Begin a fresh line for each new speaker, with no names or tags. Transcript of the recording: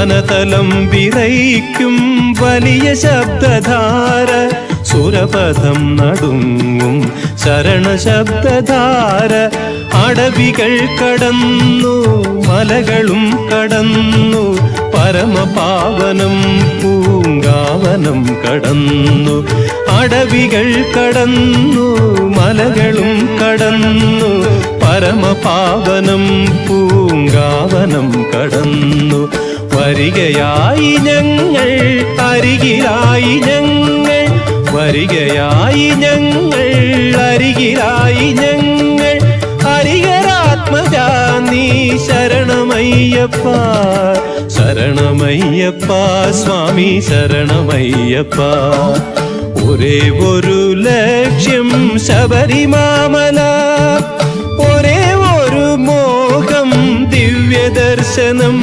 വനതലം വിറയ്ക്കും വലിയ ശബ്ദധാര സുരപഥം നടുങ്ങും ശരണശബ്ദധാര അടവികൾ കടന്നു മലകളും കടന്നു പരമപാവനം പൂങ്കാവനം കടന്നു അടവികൾ കടന്നു മലകളും കടന്നു പരമപാവനം പൂങ്കാവനം കടന്നു വരികയായി ഞങ്ങൾ അരികിലായി ഞങ്ങൾ വരികയായി ഞങ്ങൾ അരികിലായി ഞങ്ങൾ ഹരിഹരാത്മജാ നീ ശരണമയ്യപ്പ ശരണമയ്യപ്പ സ്വാമി ശരണമയ്യപ്പ ഒരേ ഒരു ലക്ഷ്യം ശബരിമാമല ഒരേ ഒരു മോഹം ദിവ്യദർശനം